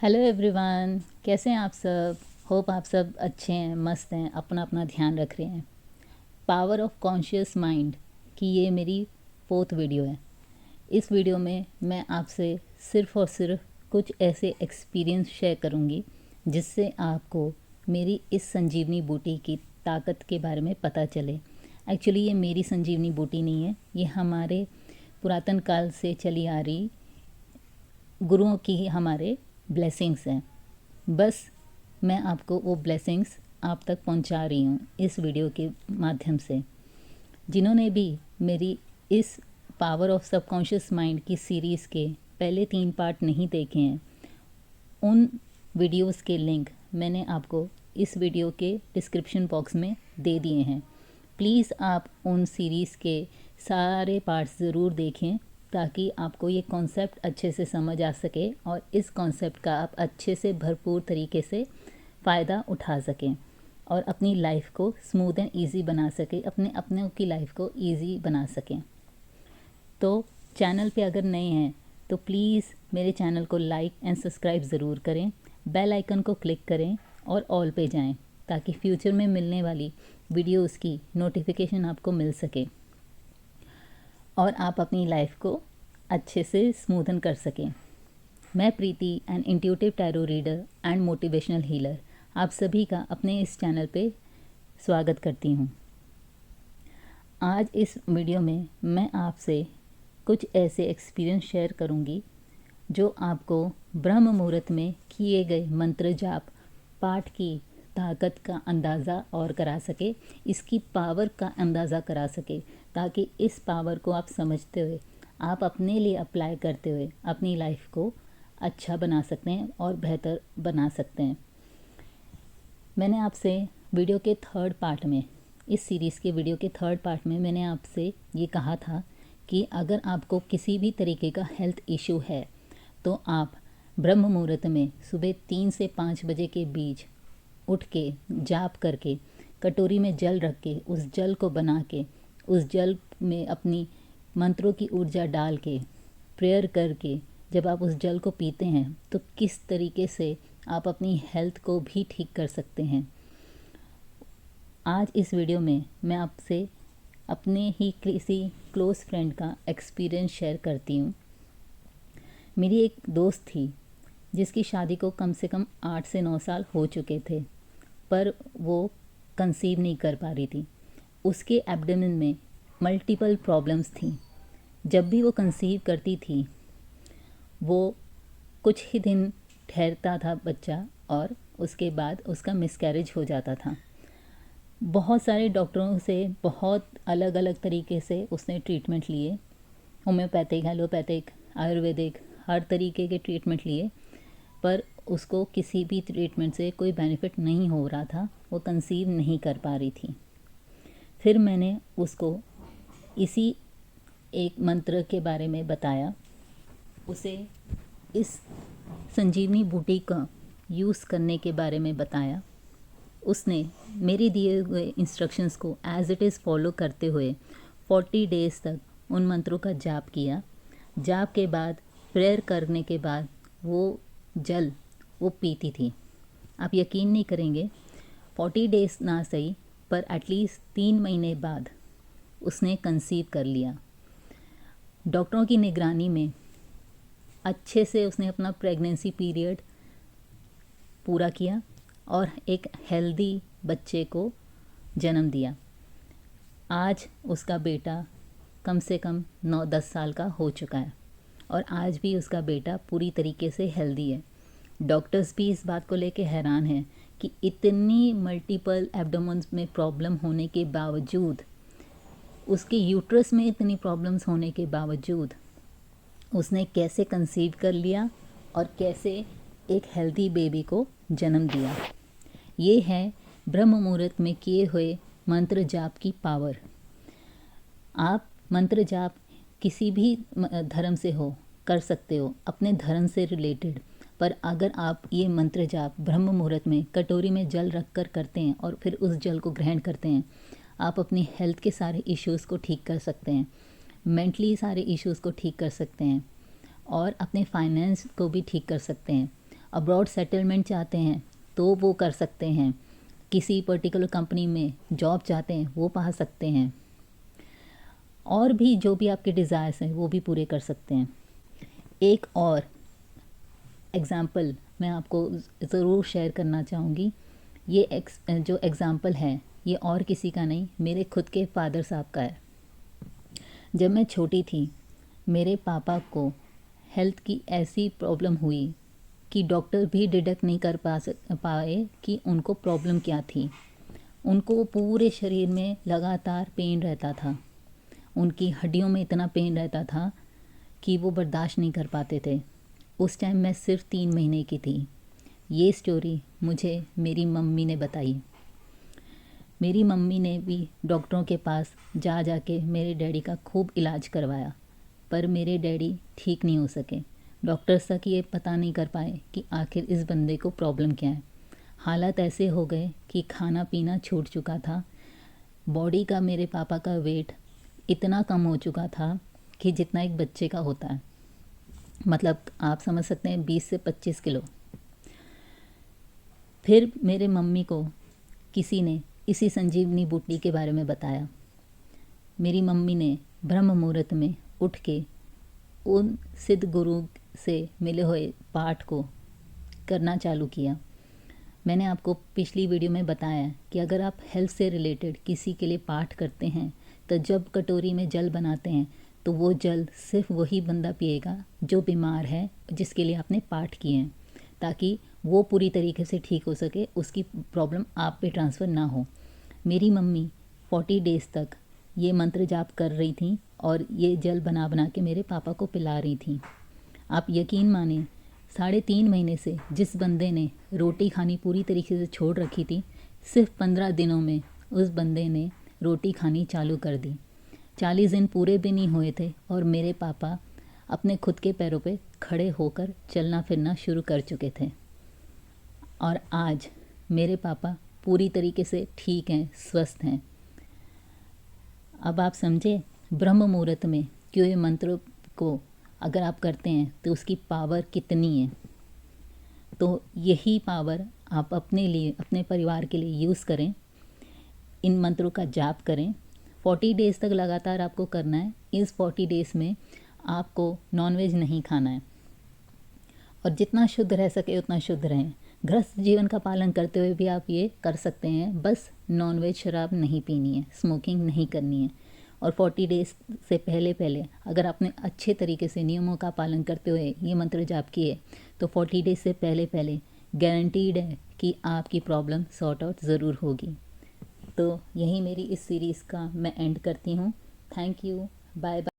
Hello everyone, कैसे हैं आप सब। होप आप सब अच्छे हैं, मस्त हैं, अपना अपना ध्यान रख रहे हैं। पावर ऑफ कॉन्शियस माइंड की ये मेरी 4th वीडियो है। इस वीडियो में मैं आपसे सिर्फ़ और सिर्फ कुछ ऐसे एक्सपीरियंस शेयर करूंगी जिससे आपको मेरी इस संजीवनी बूटी की ताकत के बारे में पता चले। एक्चुअली ये मेरी संजीवनी बूटी नहीं है, ये हमारे पुरातन काल से चली आ रही गुरुओं की हमारे ब्लेसिंग्स हैं। बस मैं आपको वो ब्लेसिंग्स आप तक पहुंचा रही हूँ इस वीडियो के माध्यम से। जिन्होंने भी मेरी इस पावर ऑफ सबकॉन्शियस माइंड की सीरीज़ के पहले 3 पार्ट नहीं देखे हैं, उन वीडियोस के लिंक मैंने आपको इस वीडियो के डिस्क्रिप्शन बॉक्स में दे दिए हैं। प्लीज़ आप उन सीरीज़ के सारे पार्ट्स ज़रूर देखें ताकि आपको ये कॉन्सेप्ट अच्छे से समझ आ सके और इस कॉन्सेप्ट का आप अच्छे से भरपूर तरीके से फ़ायदा उठा सकें और अपनी लाइफ को स्मूथ एंड ईजी बना सकें, अपने की लाइफ को ईजी बना सकें। तो चैनल पे अगर नए हैं तो प्लीज़ मेरे चैनल को लाइक एंड सब्सक्राइब ज़रूर करें, बेल आइकन को क्लिक करें और ऑल पे जाएं ताकि फ्यूचर में मिलने वाली वीडियोस की नोटिफिकेशन आपको मिल सके और आप अपनी लाइफ को अच्छे से स्मूथन कर सकें। मैं Preeti, an intuitive tarot reader and motivational healer, आप सभी का अपने इस चैनल पे स्वागत करती हूँ। आज इस वीडियो में मैं आपसे कुछ ऐसे एक्सपीरियंस शेयर करूँगी जो आपको ब्रह्म मुहूर्त में किए गए मंत्र जाप पाठ की ताकत का अंदाज़ा और करा सके, इसकी पावर का अंदाज़ा करा सके, ताकि इस पावर को आप समझते हुए आप अपने लिए अप्लाई करते हुए अपनी लाइफ को अच्छा बना सकते हैं और बेहतर बना सकते हैं। मैंने आपसे वीडियो के 3rd पार्ट में, इस सीरीज़ के वीडियो के 3rd पार्ट में मैंने आपसे ये कहा था कि अगर आपको किसी भी तरीके का हेल्थ इशू है तो आप ब्रह्म मुहूर्त में सुबह 3 से 5 बजे के बीच उठ के जाप करके कटोरी में जल रख के उस जल को बना के उस जल में अपनी मंत्रों की ऊर्जा डाल के प्रेयर करके जब आप उस जल को पीते हैं तो किस तरीके से आप अपनी हेल्थ को भी ठीक कर सकते हैं। आज इस वीडियो में मैं आपसे अपने ही किसी क्लोज़ फ्रेंड का एक्सपीरियंस शेयर करती हूँ। मेरी एक दोस्त थी जिसकी शादी को कम से कम 8 से 9 साल हो चुके थे, पर वो कंसीव नहीं कर पा रही थी। उसके एब्डोमेन में मल्टीपल प्रॉब्लम्स थी। जब भी वो कंसीव करती थी वो कुछ ही दिन ठहरता था बच्चा और उसके बाद उसका मिसकैरेज हो जाता था। बहुत सारे डॉक्टरों से बहुत अलग अलग तरीके से उसने ट्रीटमेंट लिए, होम्योपैथिक, एलोपैथिक, आयुर्वेदिक, हर तरीके के ट्रीटमेंट लिए, पर उसको किसी भी ट्रीटमेंट से कोई बेनिफिट नहीं हो रहा था, वो कंसीव नहीं कर पा रही थी। फिर मैंने उसको इसी एक मंत्र के बारे में बताया, उसे इस संजीवनी बूटी का यूज़ करने के बारे में बताया। उसने मेरे दिए हुए इंस्ट्रक्शंस को एज़ इट इज़ फॉलो करते हुए 40 डेज़ तक उन मंत्रों का जाप किया। जाप के बाद प्रेयर करने के बाद वो जल वो पीती थी। आप यकीन नहीं करेंगे, 40 डेज़ ना सही पर एटलीस्ट 3 महीने बाद उसने कंसीव कर लिया। डॉक्टरों की निगरानी में अच्छे से उसने अपना प्रेगनेंसी पीरियड पूरा किया और एक हेल्दी बच्चे को जन्म दिया। आज उसका बेटा कम से कम 9-10 साल का हो चुका है और आज भी उसका बेटा पूरी तरीके से हेल्दी है। डॉक्टर्स भी इस बात को लेके हैरान हैं कि इतनी मल्टीपल एब्डोमेन्स में प्रॉब्लम होने के बावजूद, उसके यूट्रस में इतनी प्रॉब्लम्स होने के बावजूद उसने कैसे कंसीव कर लिया और कैसे एक हेल्दी बेबी को जन्म दिया। ये है ब्रह्म मुहूर्त में किए हुए मंत्र जाप की पावर। आप मंत्र जाप किसी भी धर्म से हो कर सकते हो, अपने धर्म से रिलेटेड, पर अगर आप ये मंत्र जाप ब्रह्म मुहूर्त में कटोरी में जल रख कर करते हैं और फिर उस जल को ग्रहण करते हैं, आप अपनी हेल्थ के सारे इश्यूज़ को ठीक कर सकते हैं, मेंटली सारे इश्यूज़ को ठीक कर सकते हैं और अपने फाइनेंस को भी ठीक कर सकते हैं अब्रॉड सेटलमेंट चाहते हैं तो वो कर सकते हैं, किसी पर्टिकुलर कंपनी में जॉब चाहते हैं वो पा सकते हैं, और भी जो भी आपके डिज़ायर्स हैं वो भी पूरे कर सकते हैं। एक और एग्ज़ाम्पल मैं आपको ज़रूर शेयर करना चाहूँगी। ये जो एग्ज़ाम्पल है ये और किसी का नहीं, मेरे खुद के फादर साहब का है। जब मैं छोटी थी मेरे पापा को हेल्थ की ऐसी प्रॉब्लम हुई कि डॉक्टर भी डिटेक्ट नहीं कर पाए कि उनको प्रॉब्लम क्या थी। उनको पूरे शरीर में लगातार पेन रहता था, उनकी हड्डियों में इतना पेन रहता था कि वो बर्दाश्त नहीं कर पाते थे। उस टाइम मैं सिर्फ 3 महीने की थी। ये स्टोरी मुझे मेरी मम्मी ने बताई। मेरी मम्मी ने भी डॉक्टरों के पास जा जा के मेरे डैडी का खूब इलाज करवाया, पर मेरे डैडी ठीक नहीं हो सके। डॉक्टर्स तक ये पता नहीं कर पाए कि आखिर इस बंदे को प्रॉब्लम क्या है। हालात ऐसे हो गए कि खाना पीना छूट चुका था। बॉडी का मेरे पापा का वेट इतना कम हो चुका था कि जितना एक बच्चे का होता है, मतलब आप समझ सकते हैं 20 से 25 किलो। फिर मेरे मम्मी को किसी ने इसी संजीवनी बूटी के बारे में बताया। मेरी मम्मी ने ब्रह्म मुहूर्त में उठ के उन सिद्ध गुरु से मिले हुए पाठ को करना चालू किया। मैंने आपको पिछली वीडियो में बताया कि अगर आप हेल्थ से रिलेटेड किसी के लिए पाठ करते हैं तो जब कटोरी में जल बनाते हैं तो वो जल सिर्फ वही बंदा पिएगा जो बीमार है, जिसके लिए आपने पाठ किए हैं, ताकि वो पूरी तरीके से ठीक हो सके, उसकी प्रॉब्लम आप पे ट्रांसफ़र ना हो। मेरी मम्मी 40 डेज़ तक ये मंत्र जाप कर रही थी और ये जल बना बना के मेरे पापा को पिला रही थी। आप यकीन माने 3.5 महीने से जिस बंदे ने रोटी खानी पूरी तरीके से छोड़ रखी थी, सिर्फ 15 दिनों में उस बंदे ने रोटी खानी चालू कर दी। 40 दिन पूरे भी नहीं हुए थे और मेरे पापा अपने खुद के पैरों पे खड़े होकर चलना फिरना शुरू कर चुके थे। और आज मेरे पापा पूरी तरीके से ठीक हैं, स्वस्थ हैं। अब आप समझे ब्रह्म मुहूर्त में क्यों ये मंत्र को अगर आप करते हैं तो उसकी पावर कितनी है। तो यही पावर आप अपने लिए, अपने परिवार के लिए यूज़ करें, इन मंत्रों का जाप करें। 40 डेज़ तक लगातार आपको करना है। इस 40 डेज़ में आपको नॉनवेज नहीं खाना है और जितना शुद्ध रह सके उतना शुद्ध रहें। गृहस्थ जीवन का पालन करते हुए भी आप ये कर सकते हैं, बस नॉनवेज शराब नहीं पीनी है, स्मोकिंग नहीं करनी है। और 40 डेज़ से पहले पहले अगर आपने अच्छे तरीके से नियमों का पालन करते हुए ये मंत्र जाप किए तो 40 डेज़ से पहले पहले गारंटीड है कि आपकी प्रॉब्लम सॉर्ट आउट ज़रूर होगी। तो यही मेरी इस सीरीज़ का मैं एंड करती हूँ। Thank you, bye bye.